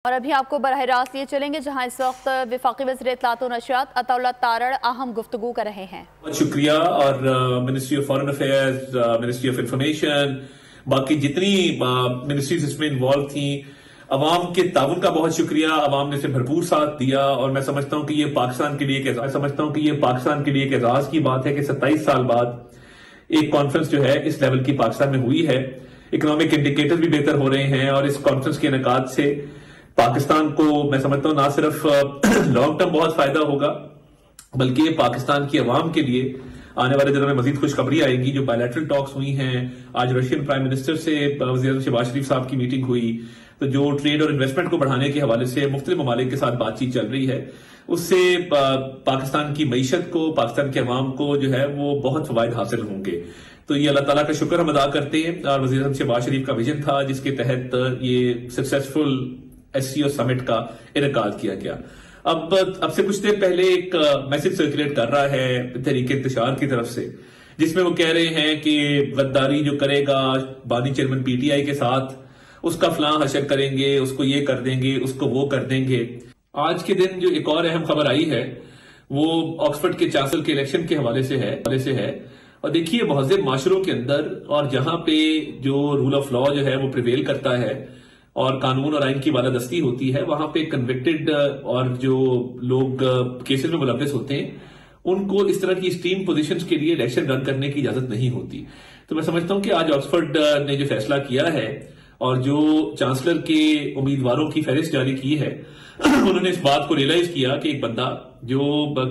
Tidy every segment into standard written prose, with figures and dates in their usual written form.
اور ابھی آپ کو براہ راست یہ چلیں گے جہاں اس وقت وفاقی وزیر اطلاعات و نشریات عطا اللہ تارڑ اہم گفتگو کر رہے ہیں۔ بہت شکریہ اور ministry of foreign affairs, ministry of information, باقی جتنی منسٹریز اس میں انوالو تھیں، عوام کے تعاون کا بہت شکریہ۔ عوام نے اسے بھرپور ساتھ دیا اور میں سمجھتا ہوں کہ یہ پاکستان کے لیے ایک اعزاز کی بات ہے کہ 27 سال بعد ایک کانفرنس جو ہے اس لیول کی پاکستان میں ہوئی ہے۔ اکنامک انڈیکیٹر بھی بہتر ہو رہے ہیں اور اس کانفرنس کے انعقاد سے پاکستان کو میں سمجھتا ہوں نہ صرف لانگ ٹرم بہت فائدہ ہوگا بلکہ یہ پاکستان کی عوام کے لیے آنے والے دنوں میں مزید خوشخبری آئے گی۔ جو بائیلیٹرل ٹاکس ہوئی ہیں، آج رشین پرائم منسٹر سے وزیر اعظم شہباز شریف صاحب کی میٹنگ ہوئی، تو جو ٹریڈ اور انویسٹمنٹ کو بڑھانے کے حوالے سے مختلف ممالک کے ساتھ بات چیت چل رہی ہے، اس سے پاکستان کی معیشت کو، پاکستان کے عوام کو جو ہے وہ بہت فوائد حاصل ہوں گے۔ تو یہ اللہ تعالیٰ کا شکر ہم ادا کرتے ہیں اور وزیر اعظم شہباز شریف کا ویژن تھا جس کے تحت یہ سکسیسفل SCO سمٹ کا انعقاد کیا گیا۔ اب سے کچھ دیر پہلے ایک میسج سرکولیٹ کر رہا ہے تحریک انتشار کی طرف سے، جس میں وہ کہہ رہے ہیں کہ غداری جو کرے گا بانی چیئرمین PTI کے ساتھ، اس کا فلاں حشر کریں گے، اس کو یہ کر دیں گے، اس کو وہ کر دیں گے۔ آج کے دن جو ایک اور اہم خبر آئی ہے وہ آکسفورڈ کے چانسلر کے الیکشن کے حوالے سے ہے اور دیکھیے مہذب معاشروں کے اندر اور جہاں پہ جو رول آف لا جو ہے وہ پریویل کرتا ہے اور قانون اور آئین کی بالادستی ہوتی ہے، وہاں پہ کنوکٹڈ اور جو لوگ کیسز میں ملوث ہوتے ہیں ان کو اس طرح کی اسٹریم پوزیشنز کے لیے الیکشن رن کرنے کی اجازت نہیں ہوتی۔ تو میں سمجھتا ہوں کہ آج آکسفورڈ نے جو فیصلہ کیا ہے اور جو چانسلر کے امیدواروں کی فہرست جاری کی ہے، انہوں نے اس بات کو ریئلائز کیا کہ ایک بندہ جو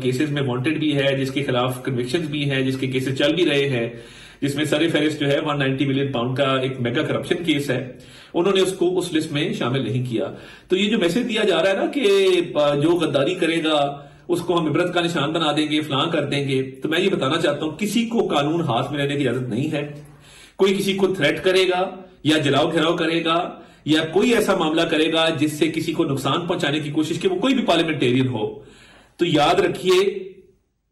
کیسز میں وانٹڈ بھی ہے، جس کے خلاف کنوکشنز بھی ہیں، جس کے کیسز چل بھی رہے ہیں، جس میں سر فہرست جو ہے 190 ملین پاؤنڈ کا ایک میگا کرپشن کیس ہے، انہوں نے اس کو اس لسٹ میں شامل نہیں کیا۔ تو یہ جو میسج دیا جا رہا ہے نا کہ جو غداری کرے گا اس کو ہم عبرت کا نشان بنا دیں گے، فلاں کر دیں گے، تو میں یہ بتانا چاہتا ہوں کسی کو قانون ہاتھ میں لینے کی اجازت نہیں ہے۔ کوئی کسی کو تھریٹ کرے گا یا جلاؤ گھیراؤ کرے گا یا کوئی ایسا معاملہ کرے گا جس سے کسی کو نقصان پہنچانے کی کوشش کی، وہ کوئی بھی پارلیمنٹیرین ہو، تو یاد رکھیے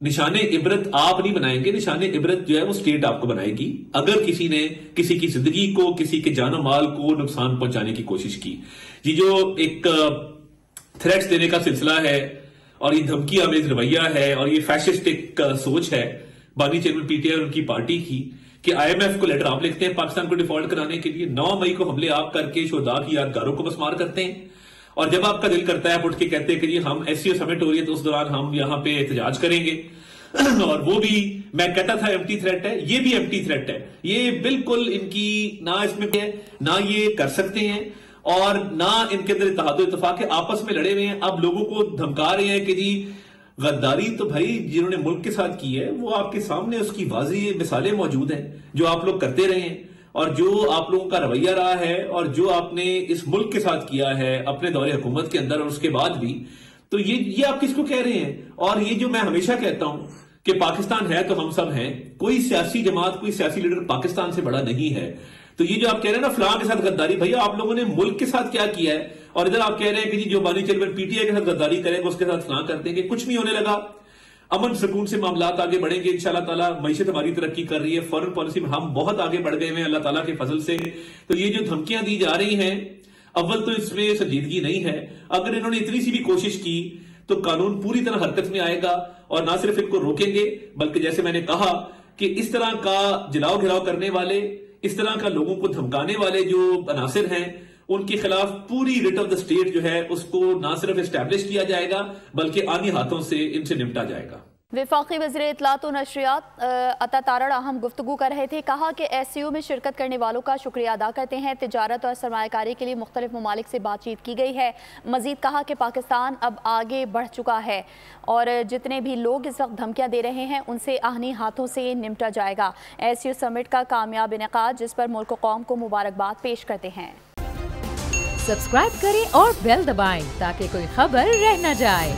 نشان عبرت آپ نہیں بنائیں گے، نشان عبرت جو ہے وہ اسٹیٹ آپ کو بنائے گی اگر کسی نے کسی کی زندگی کو، کسی کے جان و مال کو نقصان پہنچانے کی کوشش کی۔ یہ جو ایک تھریٹس دینے کا سلسلہ ہے اور یہ دھمکی آمیز رویہ ہے اور یہ فیشسٹک سوچ ہے بانی چیئرمین PTI اور ان کی پارٹی کی کہ IMF کو لیٹر آپ لکھتے ہیں پاکستان کو ڈیفالٹ کرانے کے لیے، 9 مئی کو حملے آپ کر کے شہداء کی یادگاروں کو مسمار کرتے ہیں، اور جب آپ کا دل کرتا ہے آپ اٹھ کے کہتے ہیں کہ جی ہم SCO سمٹ ہو رہی ہے تو اس دوران ہم یہاں پہ احتجاج کریں گے، اور وہ بھی میں کہتا تھا ایمٹی تھریٹ ہے، یہ بھی ایمٹی تھریٹ ہے۔ یہ بالکل ان کی نہ اس میں ہے، نہ یہ کر سکتے ہیں اور نہ ان کے اندر اتحاد و اتفاق ہے، آپس میں لڑے ہوئے ہیں۔ اب لوگوں کو دھمکا رہے ہیں کہ جی غداری تو بھائی جنہوں نے ملک کے ساتھ کی ہے وہ آپ کے سامنے اس کی واضح مثالیں موجود ہیں جو آپ لوگ کرتے رہے ہیں اور جو آپ لوگوں کا رویہ رہا ہے اور جو آپ نے اس ملک کے ساتھ کیا ہے اپنے دور حکومت کے اندر اور اس کے بعد بھی، تو یہ آپ کس کو کہہ رہے ہیں؟ اور یہ جو میں ہمیشہ کہتا ہوں کہ پاکستان ہے تو ہم سب ہیں، کوئی سیاسی جماعت، کوئی سیاسی لیڈر پاکستان سے بڑا نہیں ہے۔ تو یہ جو آپ کہہ رہے ہیں نا فلاں کے ساتھ غداری، بھیا آپ لوگوں نے ملک کے ساتھ کیا کیا ہے؟ اور ادھر آپ کہہ رہے ہیں کہ جی جو بانی چیئرمین PTI کے ساتھ غداری کرے گا اس کے ساتھ فلاں کر دیں گے۔ کچھ نہیں ہونے لگا، امن سکون سے معاملات آگے بڑھیں گے انشاءاللہ تعالیٰ۔ معیشت ہماری ترقی کر رہی ہے، فارن پالیسی میں ہم بہت آگے بڑھ گئے ہیں اللہ تعالیٰ کے فضل سے۔ تو یہ جو دھمکیاں دی جا رہی ہیں، اول تو اس میں سنجیدگی نہیں ہے۔ اگر انہوں نے اتنی سی بھی کوشش کی تو قانون پوری طرح حرکت میں آئے گا اور نہ صرف ان کو روکیں گے بلکہ جیسے میں نے کہا کہ اس طرح کا جلاؤ گھراؤ کرنے والے، اس طرح کا لوگوں کو دھمکانے والے جو عناصر ہیں ان کے خلاف پوری ریٹ آف دا اسٹیٹ جو ہے اس کو نہ صرف اسٹیبلش کیا جائے گا بلکہ آنی ہاتھوں سے ان سے نمٹا جائے گا۔ وفاقی وزیر اطلاعات و نشریات عطا تارڑ اہم گفتگو کر رہے تھے، کہا کہ SCO میں شرکت کرنے والوں کا شکریہ ادا کرتے ہیں، تجارت اور سرمایہ کاری کے لیے مختلف ممالک سے بات چیت کی گئی ہے۔ مزید کہا کہ پاکستان اب آگے بڑھ چکا ہے اور جتنے بھی لوگ اس وقت دھمکیاں دے رہے ہیں ان سے آہنی ہاتھوں سے نمٹا جائے گا۔ SCO سمٹ کا کامیاب انعقاد جس پر ملک و قوم کو مبارکباد پیش کرتے ہیں۔ سبسکرائب کریں اور بیل دبائیں تاکہ کوئی خبر رہ نہ جائے۔